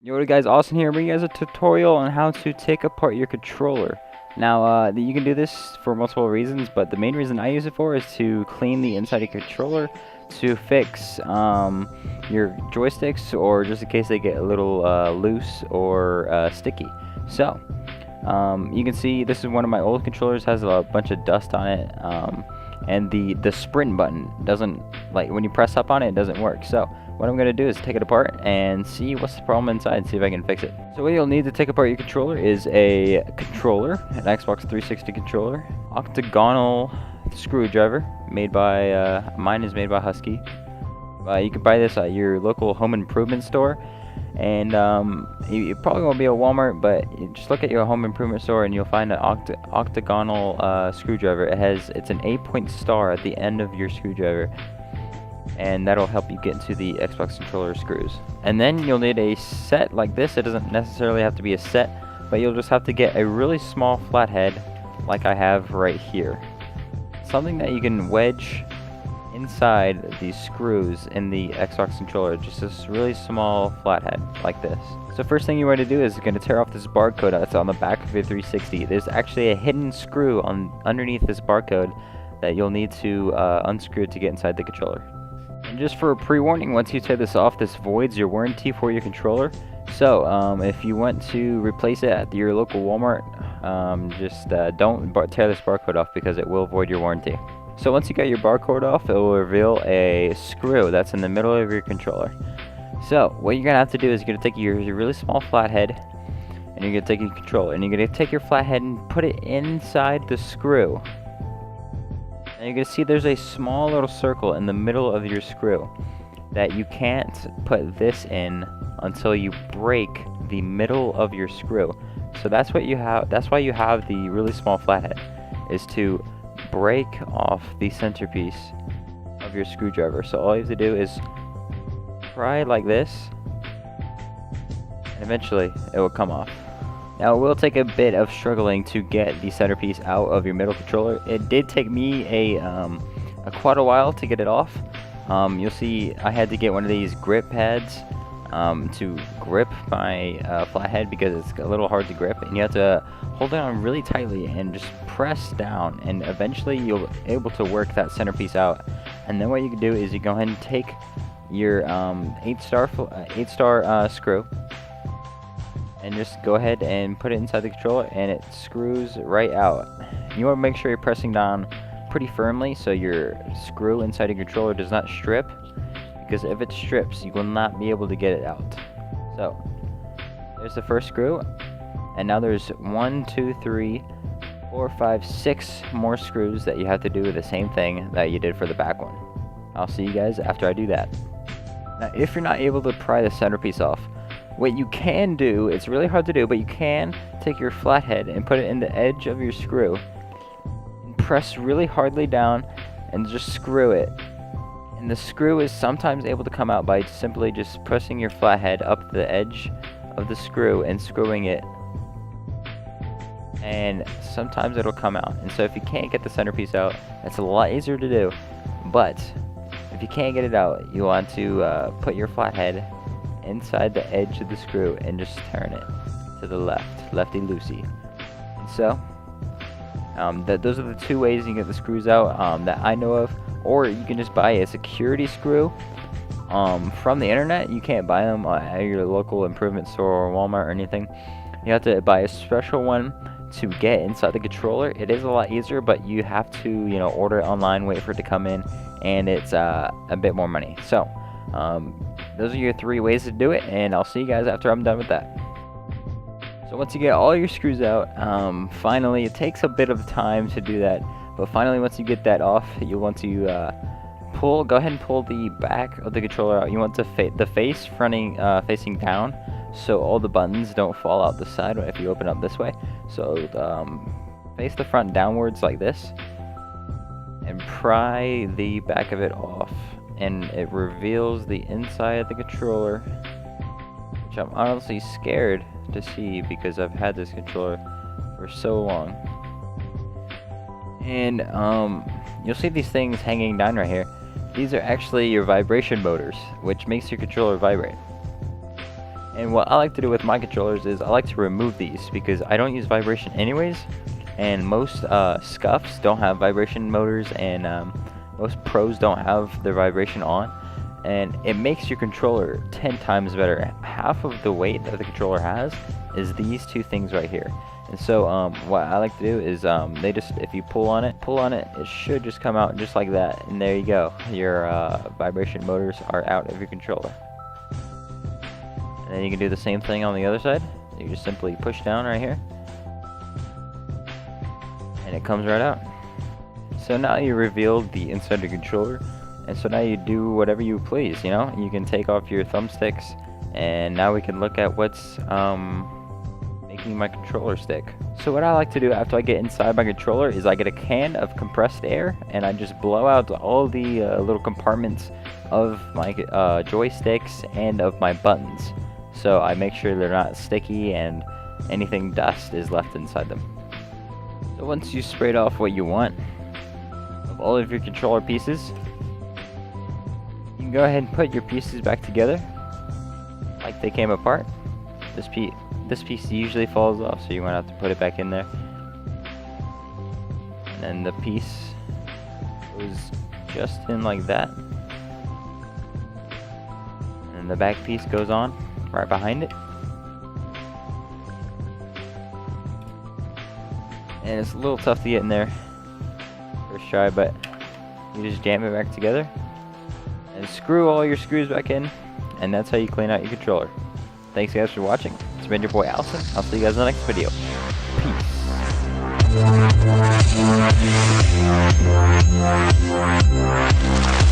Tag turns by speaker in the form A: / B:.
A: Yo, what guys, Austin here, bringing you guys a tutorial on how to take apart your controller. Now, you can do this for multiple reasons, but the main reason I use it for is to clean the inside of your controller, to fix your joysticks, or just in case they get a little loose or sticky. So, you can see this is one of my old controllers, has a bunch of dust on it, and the sprint button doesn't, like, when you press up on it, it doesn't work. So what I'm going to do is take it apart and see what's the problem inside and see if I can fix it. So what you'll need to take apart your controller is a controller, an Xbox 360 controller, octagonal screwdriver made by, mine is made by Husky. You can buy this at your local home improvement store, and you probably won't be at Walmart, but you just look at your home improvement store and you'll find an octagonal screwdriver. It's an 8-point star at the end of your screwdriver, and that'll help you get into the Xbox controller screws. And then you'll need a set like this. It doesn't necessarily have to be a set, but you'll just have to get a really small flathead like I have right here. Something that you can wedge inside these screws in the Xbox controller, just this really small flathead like this. So first thing you want to do is you're going to tear off this barcode that's on the back of your 360. There's actually a hidden screw underneath this barcode that you'll need to unscrew to get inside the controller. And just for a pre-warning, once you tear this off, this voids your warranty for your controller. So if you want to replace it at your local Walmart, just don't tear this barcode off because it will void your warranty. So once you get your barcode off, it will reveal a screw that's in the middle of your controller. So what you're going to have to do is you're going to take your really small flathead, and you're going to take your controller, and you're going to take your flathead and put it inside the screw. And you can see there's a small little circle in the middle of your screw that you can't put this in until you break the middle of your screw. So that's what you have. That's why you have the really small flathead, is to break off the centerpiece of your screwdriver. So all you have to do is pry like this, and eventually it will come off. Now, it will take a bit of struggling to get the centerpiece out of your middle controller. It did take me quite a while to get it off. You'll see I had to get one of these grip pads to grip my flathead because it's a little hard to grip, and you have to hold it on really tightly and just press down, and eventually you'll be able to work that centerpiece out. And then what you can do is you go ahead and take your 8-star screw, and just go ahead and put it inside the controller, and it screws right out. You want to make sure you're pressing down pretty firmly so your screw inside your controller does not strip, because if it strips, you will not be able to get it out. So there's the first screw, and now there's 1, 2, 3, 4, 5, 6 more screws that you have to do the same thing that you did for the back one. I'll see you guys after I do that. Now, if you're not able to pry the centerpiece off, what you can do, it's really hard to do, but you can take your flathead and put it in the edge of your screw and press really hardly down and just screw it. And the screw is sometimes able to come out by simply just pressing your flathead up the edge of the screw and screwing it. And sometimes it'll come out. And so if you can't get the centerpiece out, that's a lot easier to do. But if you can't get it out, you want to put your flathead inside the edge of the screw and just turn it to the left, lefty-loosey. And so those are the two ways you can get the screws out that I know of. Or you can just buy a security screw from the internet. You can't buy them at your local improvement store or Walmart or anything. You have to buy a special one to get inside the controller. It is a lot easier, but you have to, order it online, wait for it to come in, and it's a bit more money. So those are your 3 ways to do it, and I'll see you guys after I'm done with that. So once you get all your screws out, finally, it takes a bit of time to do that, but finally once you get that off, you'll want to go ahead and pull the back of the controller out. You want the face facing down, so all the buttons don't fall out the side if you open up this way. So face the front downwards like this, and pry the back of it off, and it reveals the inside of the controller, which I'm honestly scared to see because I've had this controller for so long. And you'll see these things hanging down right here. These are actually your vibration motors, which makes your controller vibrate. And what I like to do with my controllers is I like to remove these because I don't use vibration anyways, and most scuffs don't have vibration motors, and most pros don't have their vibration on, and it makes your controller 10 times better. Half of the weight that the controller has is these two things right here. And so what I like to do is they just, if you pull on it, it should just come out just like that, and there you go. Your vibration motors are out of your controller. And then you can do the same thing on the other side. You just simply push down right here, and it comes right out. So now you revealed the inside of your controller, and so now you do whatever you please, you know? You can take off your thumbsticks, and now we can look at what's making my controller stick. So what I like to do after I get inside my controller is I get a can of compressed air, and I just blow out all the little compartments of my joysticks and of my buttons. So I make sure they're not sticky and anything dust is left inside them. So once you sprayed off what you want of all of your controller pieces, you can go ahead and put your pieces back together like they came apart. This piece usually falls off, so you might have to put it back in there. And then the piece goes just in like that. And the back piece goes on right behind it. And it's a little tough to get in there first try, but you just jam it back together and screw all your screws back in, and that's how you clean out your controller. Thanks guys for watching. It's been your boy Allison. I'll see you guys in the next video. Peace.